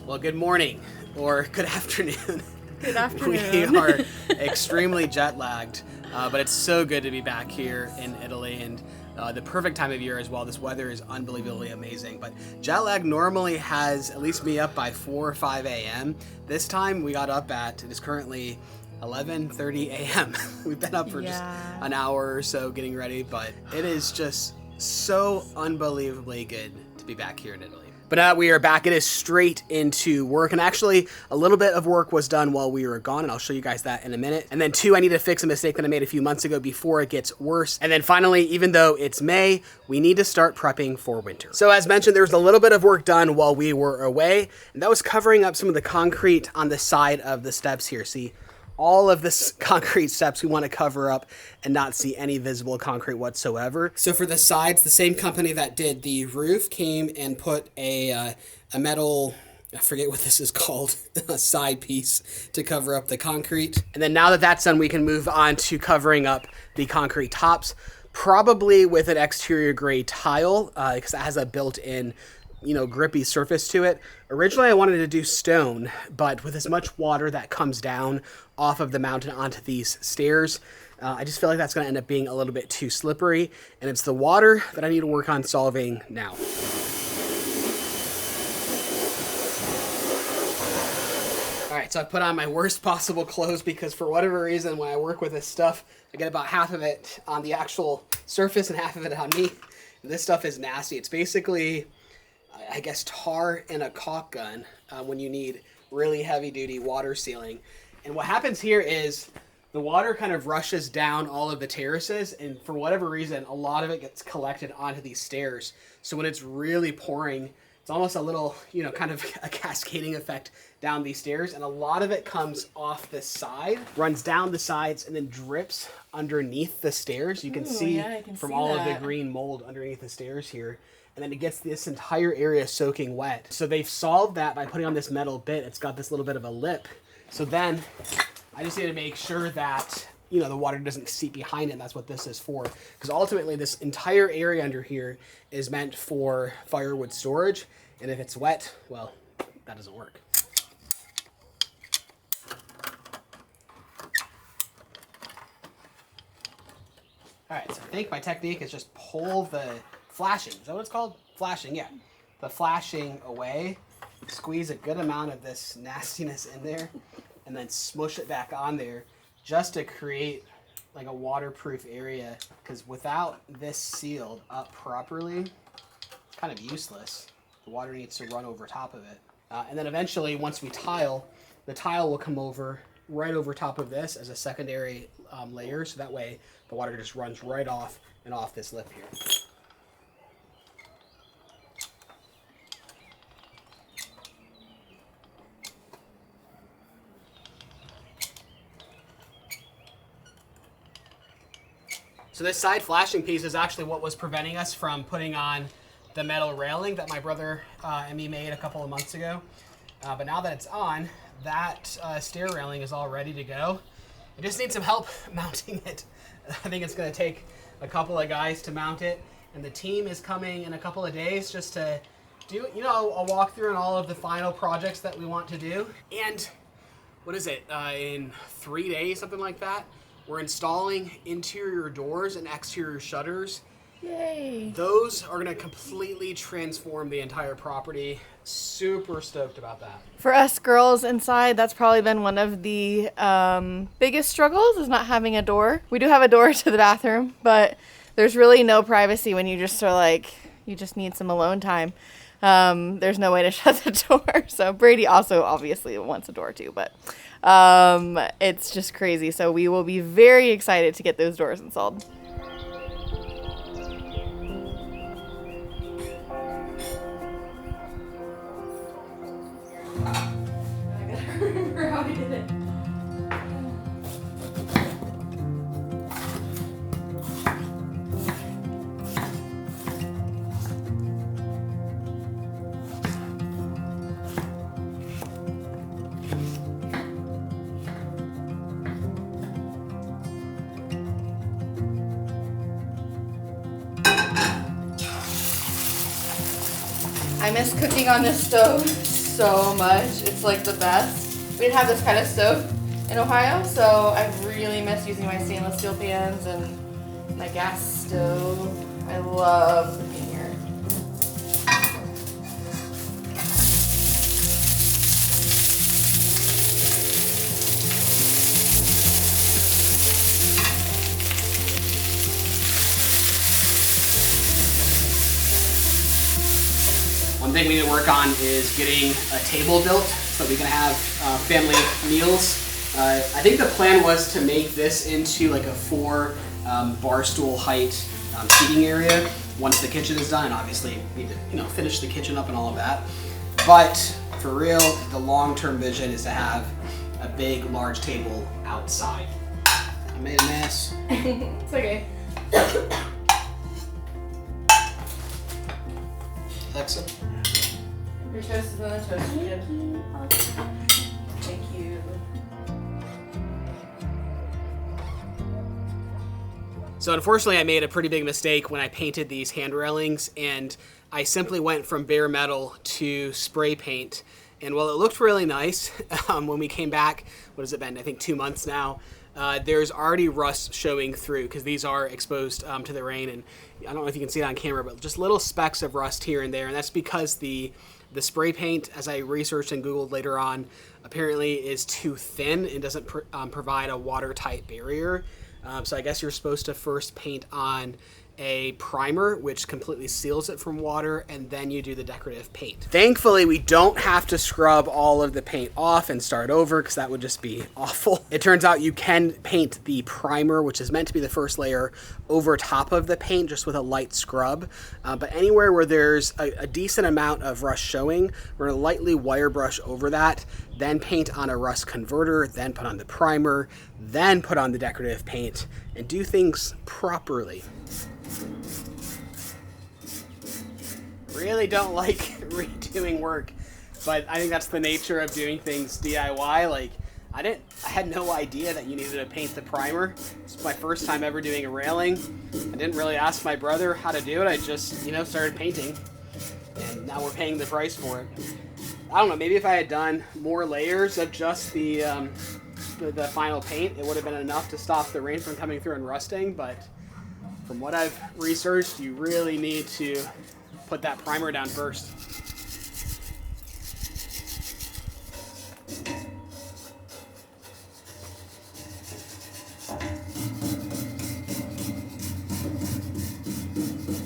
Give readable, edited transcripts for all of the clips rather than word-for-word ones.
Well, good morning or good afternoon. Good afternoon. We are extremely jet lagged, but it's so good to be back here in Italy, and the perfect time of year as well. This weather is unbelievably amazing, but jet lag normally has at least me up by 4 or 5 a.m. This time we got up at, it is currently 11:30 a.m. We've been up for just an hour or so getting ready, but it is just so unbelievably good to be back here in Italy. But now that we are back, it is straight into work. And actually, a little bit of work was done while we were gone, and I'll show you guys that in a minute. And then 2, I need to fix a mistake that I made a few months ago before it gets worse. And then finally, even though it's May, we need to start prepping for winter. So as mentioned, there was a little bit of work done while we were away, and that was covering up some of the concrete on the side of the steps here. See, all of this concrete steps we want to cover up and not see any visible concrete whatsoever. So for the sides, the same company that did the roof came and put a metal, I forget what this is called, a side piece to cover up the concrete. And then now that that's done, we can move on to covering up the concrete tops, probably with an exterior grade tile, because it has a built-in grippy surface to it. Originally, I wanted to do stone, but with as much water that comes down off of the mountain onto these stairs, I just feel like that's going to end up being a little bit too slippery, and it's the water that I need to work on solving now. All right, so I put on my worst possible clothes because for whatever reason, when I work with this stuff, I get about half of it on the actual surface and half of it on me. And this stuff is nasty. It's basically, I guess, tar in a caulk gun when you need really heavy duty water sealing. And what happens here is the water kind of rushes down all of the terraces, and for whatever reason, a lot of it gets collected onto these stairs. So when it's really pouring, it's almost a little, kind of a cascading effect down these stairs, and a lot of it comes off the side, runs down the sides, and then drips underneath the stairs. You can see from all of the green mold underneath the stairs here. And then it gets this entire area soaking wet. So they've solved that by putting on this metal bit. It's got this little bit of a lip. So then I just need to make sure that, the water doesn't seep behind it. And that's what this is for. Because ultimately this entire area under here is meant for firewood storage. And if it's wet, well, that doesn't work. All right, so I think my technique is just pull the flashing. Is that what it's called? Flashing, yeah. The flashing away. Squeeze a good amount of this nastiness in there and then smush it back on there just to create like a waterproof area, because without this sealed up properly, it's kind of useless. The water needs to run over top of it. And then eventually, once we tile, the tile will come over right over top of this as a secondary layer, so that way the water just runs right off and off this lip here. So this side flashing piece is actually what was preventing us from putting on the metal railing that my brother and me made a couple of months ago. But now that it's on, that stair railing is all ready to go. I just need some help mounting it. I think it's going to take a couple of guys to mount it, and the team is coming in a couple of days just to do, a walkthrough on all of the final projects that we want to do. And what is it, in 3 days, something like that, we're installing interior doors and exterior shutters. Yay! Those are going to completely transform the entire property. Super stoked about that. For us girls inside, that's probably been one of the biggest struggles, is not having a door. We do have a door to the bathroom, but there's really no privacy when you just are you just need some alone time. There's no way to shut the door. So Bradey also obviously wants a door too, but it's just crazy. So we will be very excited to get those doors installed. I gotta remember how we did it. I miss cooking on this stove so much. It's like the best. We didn't have this kind of stove in Ohio, so I really miss using my stainless steel pans and my gas stove. I love cooking here. One thing we need to work on is getting a table built so we can have family meals. I think the plan was to make this into like a 4 bar stool height seating area once the kitchen is done, and obviously we need to finish the kitchen up and all of that. But for real, the long-term vision is to have a big, large table outside. I made a mess. It's okay. Alexa. Your toast is on the toast kit. Thank you. So unfortunately I made a pretty big mistake when I painted these hand railings, and I simply went from bare metal to spray paint. And while it looked really nice, when we came back, what has it been? I think 2 months now, there's already rust showing through because these are exposed to the rain. And I don't know if you can see it on camera, but just little specks of rust here and there. And that's because the spray paint, as I researched and Googled later on, apparently is too thin and doesn't provide a watertight barrier. So I guess you're supposed to first paint on a primer, which completely seals it from water, and then you do the decorative paint. Thankfully, we don't have to scrub all of the paint off and start over, because that would just be awful. It turns out you can paint the primer, which is meant to be the first layer, over top of the paint just with a light scrub. But anywhere where there's a decent amount of rust showing, we're gonna lightly wire brush over that, then paint on a rust converter, then put on the primer, then put on the decorative paint, and do things properly. Really don't like redoing work, but I think that's the nature of doing things DIY. Like, I had no idea that you needed to paint the primer. It's my first time ever doing a railing. I didn't really ask my brother how to do it. I just, started painting, and now we're paying the price for it. I don't know, maybe if I had done more layers of just the final paint, it would have been enough to stop the rain from coming through and rusting, but from what I've researched, you really need to put that primer down first.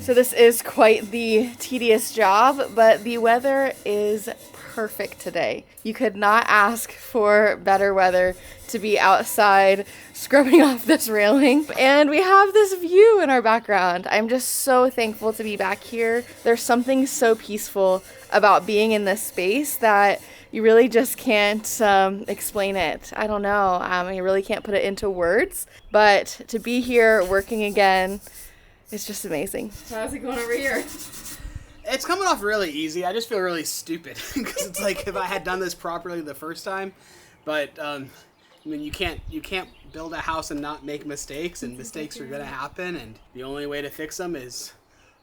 So this is quite the tedious job, but the weather is perfect today. You could not ask for better weather to be outside scrubbing off this railing. And we have this view in our background. I'm just so thankful to be back here. There's something so peaceful about being in this space that you really just can't explain it. I don't know. You really can't put it into words. But to be here working again, it's just amazing. So how's it going over here? It's coming off really easy. I just feel really stupid because it's like if I had done this properly the first time, but you can't build a house and not make mistakes, and mistakes are gonna happen, and the only way to fix them is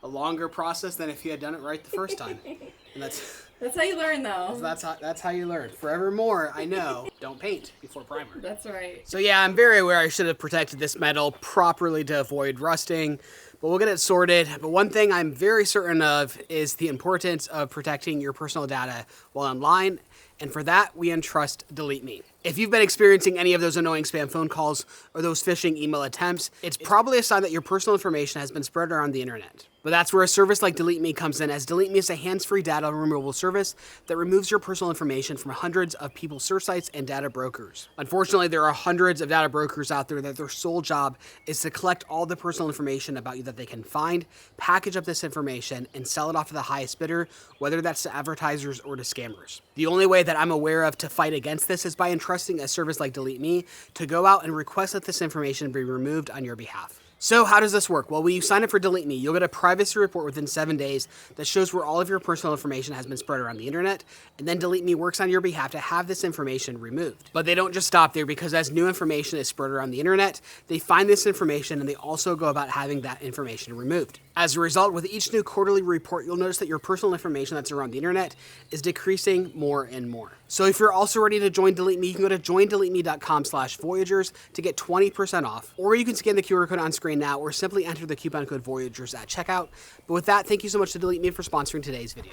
a longer process than if you had done it right the first time. And that's how you learn, though. That's how you learn. Forevermore, I know, don't paint before primer. That's right. So yeah, I'm very aware I should have protected this metal properly to avoid rusting, but we'll get it sorted. But one thing I'm very certain of is the importance of protecting your personal data while online, and for that, we entrust Delete Me. If you've been experiencing any of those annoying spam phone calls or those phishing email attempts, it's probably a sign that your personal information has been spread around the internet. But that's where a service like Delete Me comes in, as Delete Me is a hands-free data removal service that removes your personal information from hundreds of people's search sites and data brokers. Unfortunately, there are hundreds of data brokers out there that their sole job is to collect all the personal information about you that they can find, package up this information, and sell it off to the highest bidder, whether that's to advertisers or to scammers. The only way that I'm aware of to fight against this is by entrusting a service like Delete Me to go out and request that this information be removed on your behalf. So how does this work? Well, when you sign up for Delete Me, you'll get a privacy report within 7 days that shows where all of your personal information has been spread around the internet, and then Delete Me works on your behalf to have this information removed. But they don't just stop there, because as new information is spread around the internet, they find this information and they also go about having that information removed. As a result, with each new quarterly report, you'll notice that your personal information that's around the internet is decreasing more and more. So if you're also ready to join Delete Me, you can go to joindeleteme.com/Voyagers to get 20% off, or you can scan the QR code on screen now, or simply enter the coupon code Voyagers at checkout. But with that, thank you so much to Delete Me for sponsoring today's video.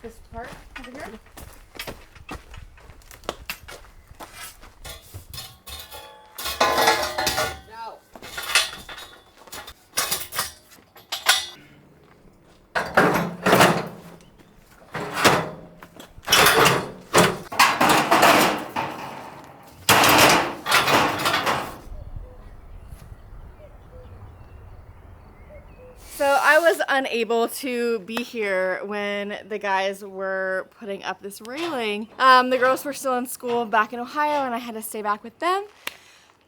This part over here. So I was unable to be here when the guys were putting up this railing. The girls were still in school back in Ohio and I had to stay back with them.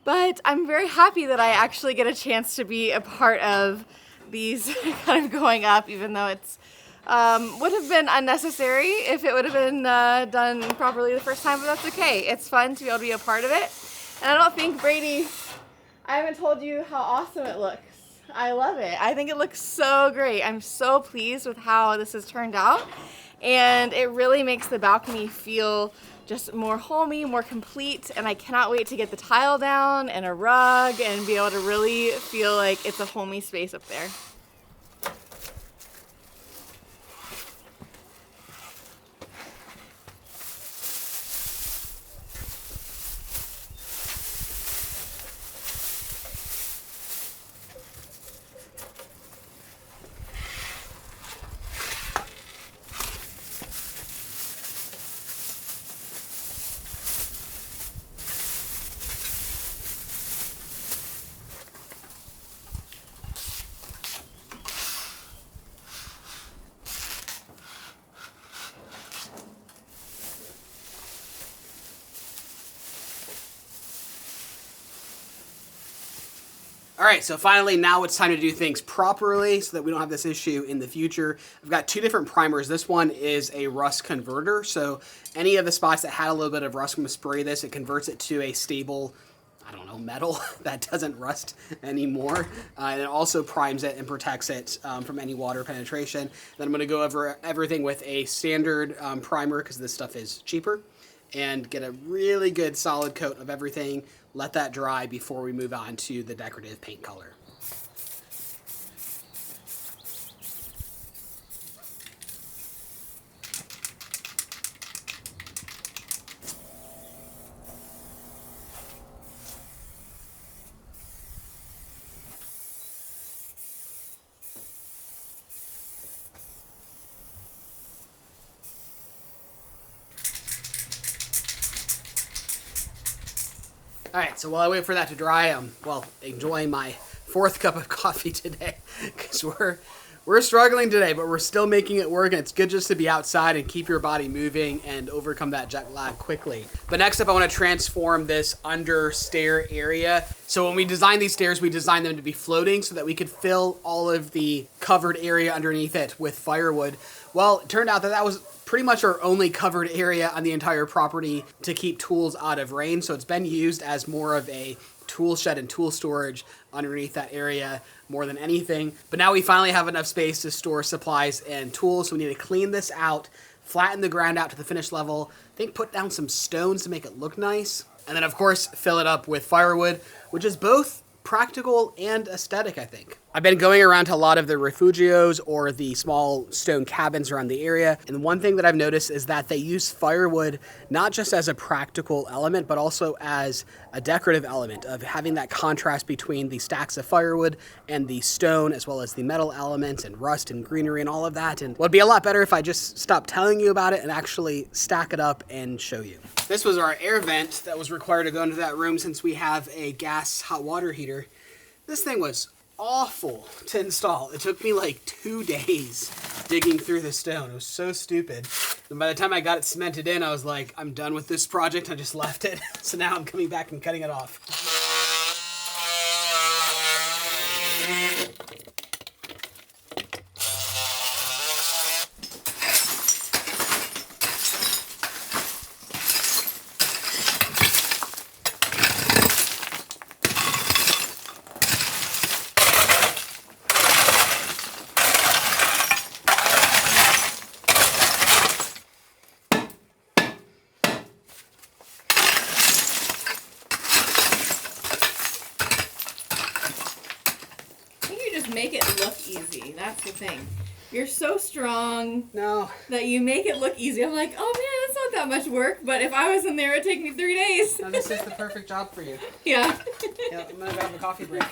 But I'm very happy that I actually get a chance to be a part of these kind of going up, even though it's would have been unnecessary if it would have been done properly the first time, but that's okay. It's fun to be able to be a part of it. And I don't think, Bradey, I haven't told you how awesome it looks. I love it. I think it looks so great. I'm so pleased with how this has turned out, and it really makes the balcony feel just more homey, more complete, and I cannot wait to get the tile down and a rug and be able to really feel like it's a homey space up there. All right, so finally now it's time to do things properly so that we don't have this issue in the future. I've got two different primers. This one is a rust converter, so any of the spots that had a little bit of rust, I'm going to spray this. It converts it to a stable, I don't know, metal that doesn't rust anymore. And it also primes it and protects it from any water penetration. Then I'm going to go over everything with a standard primer because this stuff is cheaper, and get a really good solid coat of everything. Let that dry before we move on to the decorative paint color. All right, so while I wait for that to dry, I'm, well, enjoying my fourth cup of coffee today because we're struggling today, but we're still making it work, and it's good just to be outside and keep your body moving and overcome that jet lag quickly. But next up, I want to transform this under stair area. So when we design these stairs, we design them to be floating so that we could fill all of the covered area underneath it with firewood. Well, it turned out that that was pretty much our only covered area on the entire property to keep tools out of rain. So it's been used as more of a tool shed and tool storage underneath that area more than anything. But now we finally have enough space to store supplies and tools. So we need to clean this out, flatten the ground out to the finished level. I think put down some stones to make it look nice. And then of course, fill it up with firewood, which is both practical and aesthetic, I think. I've been going around to a lot of the refugios or the small stone cabins around the area, and one thing that I've noticed is that they use firewood not just as a practical element, but also as a decorative element of having that contrast between the stacks of firewood and the stone, as well as the metal elements and rust and greenery and all of that. And it would be a lot better if I just stopped telling you about it and actually stack it up and show you. This was our air vent that was required to go into that room since we have a gas hot water heater. This thing was awful to install. It took me like 2 days digging through the stone. It was so stupid. And by the time I got it cemented in, I was like, I'm done with this project. I just left it. So now I'm coming back and cutting it off. Make it look easy. That's the thing. You're so strong No. that you make it look easy. I'm like, oh man, that's not that much work. But if I was in there, it'd take me 3 days. No, this is the perfect job for you. Yeah. Yeah, I'm gonna grab a coffee break.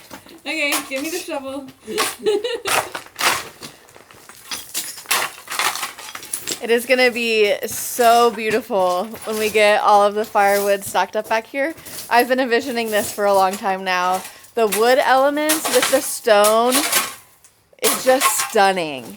Okay, give me the shovel. It is gonna be so beautiful when we get all of the firewood stacked up back here. I've been envisioning this for a long time now. The wood elements with the stone is just stunning.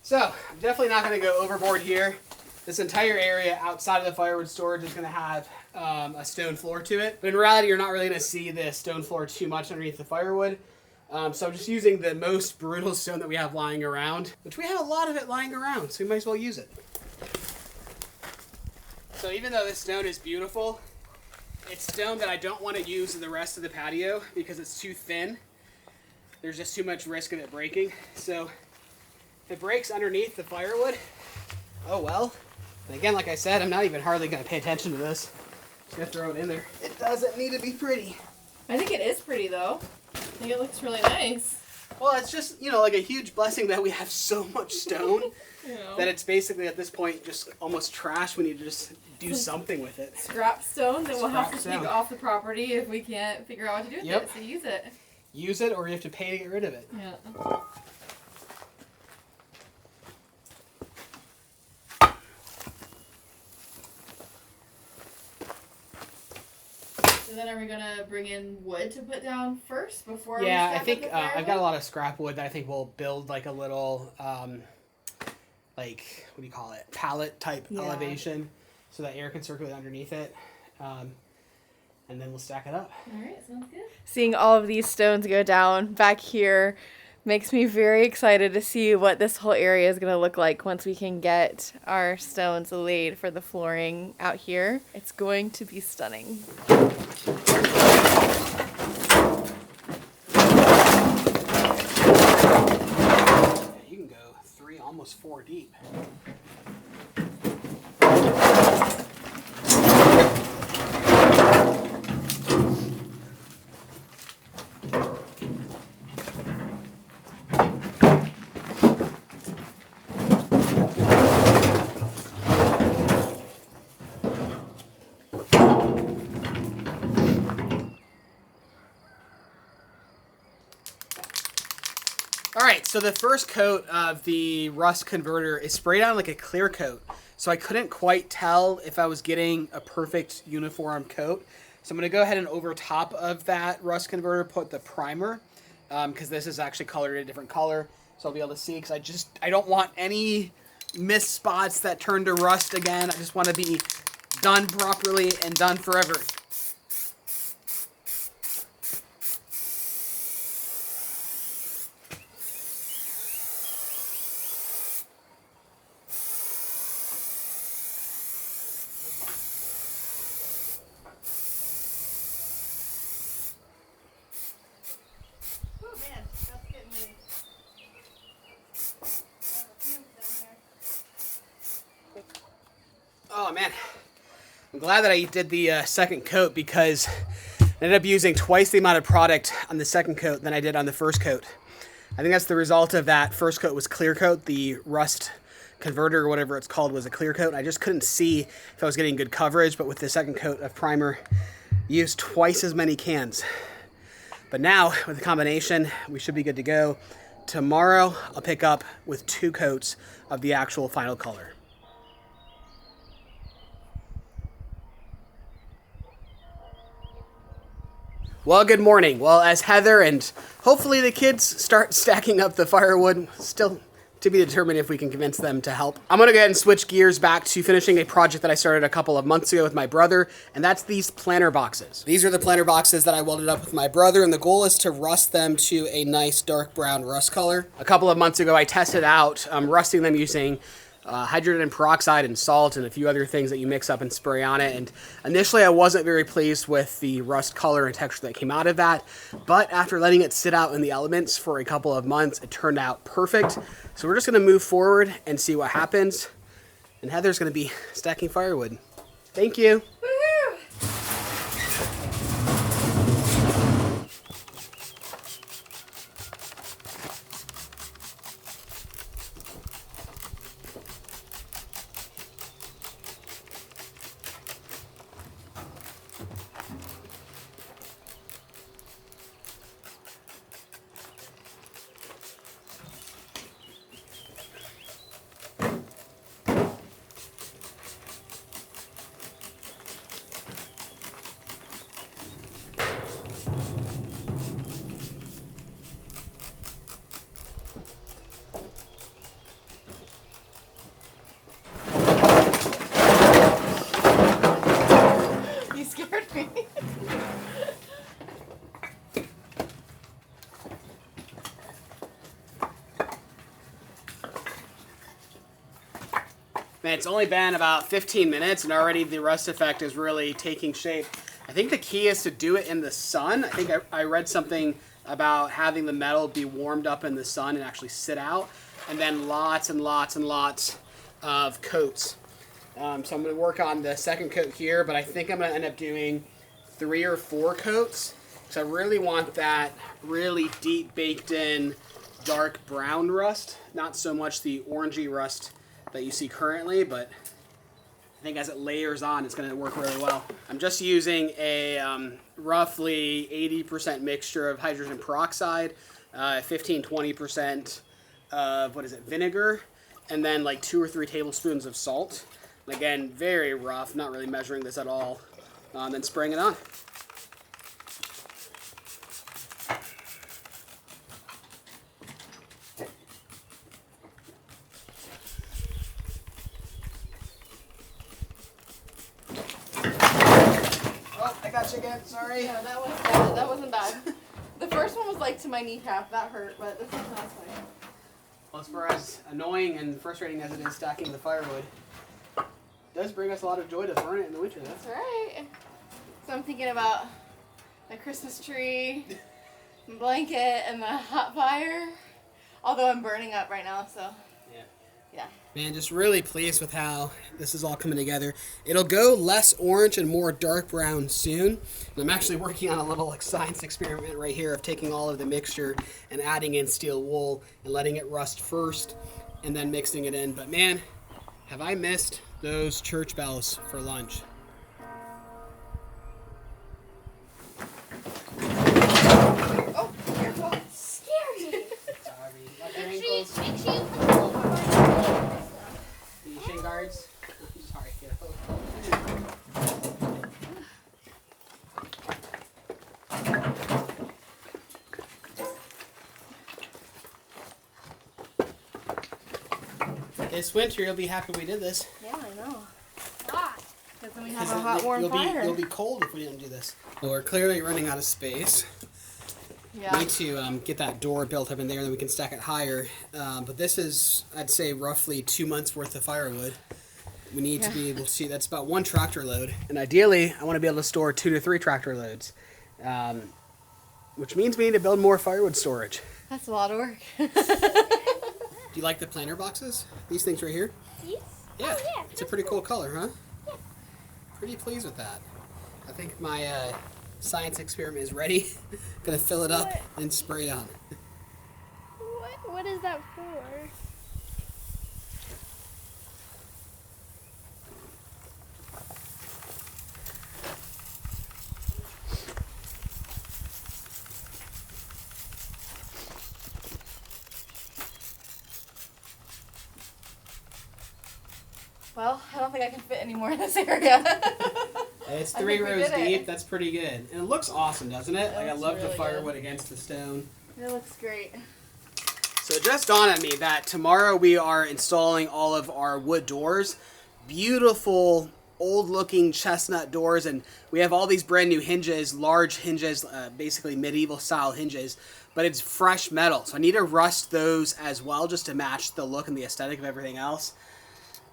So, I'm definitely not going to go overboard here. This entire area outside of the firewood storage is going to have a stone floor to it. But in reality, you're not really going to see the stone floor too much underneath the firewood. So I'm just using the most brutal stone that we have lying around, which we have a lot of it lying around, so we might as well use it. So even though this stone is beautiful, it's stone that I don't want to use in the rest of the patio because it's too thin. There's just too much risk of it breaking. So if it breaks underneath the firewood, oh well. And again, like I said, I'm not even hardly going to pay attention to this. Just going to throw it in there. It doesn't need to be pretty. I think it is pretty though. I think it looks really nice. Well, it's just, you know, like a huge blessing that we have so much stone that it's basically at this point just almost trash. We need to just do something with it. Scrap stone that we'll have to Scrap take stone. off the property if we can't figure out what to do with Yep. it. So use it. Use it or you have to pay to get rid of it. Yeah. So then are we going to bring in wood to put down first before we Yeah, I stack think up the I've got a firewood? lot of scrap wood that I think we'll build like a little, like, what do you call it? Pallet type Yeah. elevation so that air can circulate underneath it. And then we'll stack it up. All right, sounds good. Seeing all of these stones go down back here makes me very excited to see what this whole area is going to look like once we can get our stones laid for the flooring out here. It's going to be stunning. Yeah, you can go 3, almost 4 deep. Alright, so the first coat of the rust converter is sprayed on like a clear coat. So I couldn't quite tell if I was getting a perfect uniform coat. So I'm going to go ahead and over top of that rust converter put the primer. Because this is actually colored a different color. So I'll be able to see, because I don't want any missed spots that turn to rust again. I just want to be done properly and done forever. Oh man, I'm glad that I did the second coat, because I ended up using twice the amount of product on the second coat than I did on the first coat. I think that's the result of that first coat was clear coat. The rust converter or whatever it's called was a clear coat. I just couldn't see if I was getting good coverage, but with the second coat of primer, I used twice as many cans. But now with the combination, we should be good to go. Tomorrow, I'll pick up with 2 coats of the actual final color. Well, good morning. Well, as Heather and hopefully the kids start stacking up the firewood, still to be determined if we can convince them to help, I'm going to go ahead and switch gears back to finishing a project that I started a couple of months ago with my brother, and that's these planter boxes. These are the planter boxes that I welded up with my brother, and the goal is to rust them to a nice dark brown rust color. A couple of months ago, I tested out rusting them using hydrogen peroxide and salt and a few other things that you mix up and spray on it. And initially I wasn't very pleased with the rust color and texture that came out of that, but after letting it sit out in the elements for a couple of months, it turned out perfect. So we're just gonna move forward and see what happens. And Heather's gonna be stacking firewood. Thank you. Man, it's only been about 15 minutes and already the rust effect is really taking shape. I think the key is to do it in the sun. I think I read something about having the metal be warmed up in the sun and actually sit out, and then lots and lots and lots of coats. So I'm going to work on the second coat here, but I think I'm going to end up doing 3 or 4 coats because I really want that really deep baked in dark brown rust, not so much the orangey rust that you see currently, but I think as it layers on, it's going to work really well. I'm just using a roughly 80% mixture of hydrogen peroxide, 15-20% of, vinegar, and then like 2 or 3 tablespoons of salt. And again, very rough, not really measuring this at all. Then spraying it on. Again, sorry. Yeah, that wasn't bad. The first one was like to my kneecap. That hurt, but this one's not funny. Well, as far as annoying and frustrating as it is stacking the firewood, it does bring us a lot of joy to burn it in the winter. That's right. So I'm thinking about the Christmas tree, and blanket, and the hot fire. Although I'm burning up right now, so. Yeah. Man, just really pleased with how this is all coming together. It'll go less orange and more dark brown soon. And I'm actually working on a little science experiment right here of taking all of the mixture and adding in steel wool and letting it rust first and then mixing it in. But man, have I missed those church bells for lunch. Oh, careful. Scared me. Sorry. Make sure you Shin guards. Sorry, get over. This winter, you'll be happy we did this. Yeah, I know. Why? Because then we have a hot, warm fire. You'll be cold if we didn't do this. Well, we're clearly running out of space. Yeah. We need to get that door built up in there, and then we can stack it higher. But this is, I'd say, roughly 2 months worth of firewood. We need to be able to see, that's about 1 tractor load. And ideally, I want to be able to store 2 to 3 tractor loads, which means we need to build more firewood storage. That's a lot of work. Do you like the planter boxes? These things right here? These? Yeah. Oh, yeah. It's a pretty cool color, huh? Yeah. Pretty pleased with that. I think my science experiment is ready. Gonna fill it up and spray it on. What is that for? Well, I don't think I can fit any more in this area. It's I 3 think we rows did it. deep. That's pretty good. And it looks awesome, doesn't it? Like, I looks love the really firewood good. against the stone. It looks great. So it just dawned on me that tomorrow we are installing all of our wood doors. Beautiful, old-looking chestnut doors, and we have all these brand new hinges, large hinges, basically medieval-style hinges, but it's fresh metal. So I need to rust those as well just to match the look and the aesthetic of everything else,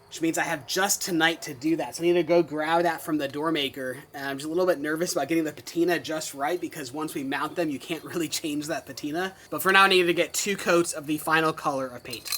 which means I have just tonight to do that. So I need to go grab that from the door maker. And I'm just a little bit nervous about getting the patina just right because once we mount them, you can't really change that patina. But for now, I need to get 2 coats of the final color of paint.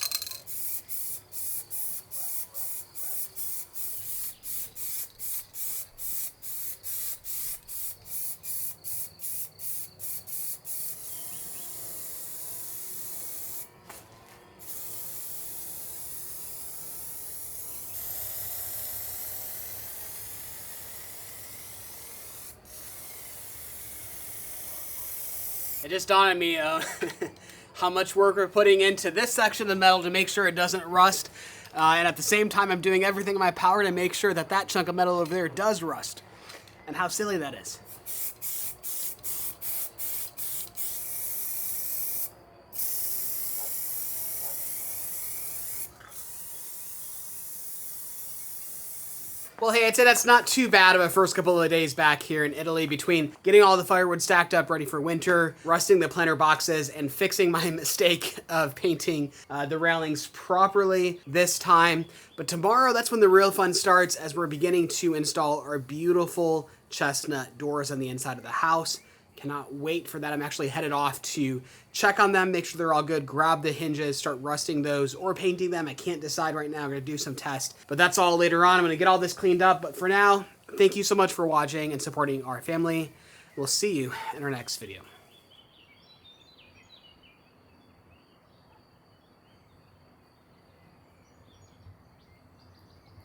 It just dawned on me how much work we're putting into this section of the metal to make sure it doesn't rust. And at the same time, I'm doing everything in my power to make sure that that chunk of metal over there does rust. And how silly that is. Well, hey, I'd say that's not too bad of a first couple of days back here in Italy between getting all the firewood stacked up ready for winter, rusting the planter boxes, and fixing my mistake of painting the railings properly this time. But tomorrow, that's when the real fun starts as we're beginning to install our beautiful chestnut doors on the inside of the house. Cannot wait for that. I'm actually headed off to check on them, make sure they're all good, grab the hinges, start rusting those or painting them. I can't decide right now. I'm going to do some tests, but that's all later on. I'm going to get all this cleaned up. But for now, thank you so much for watching and supporting our family. We'll see you in our next video.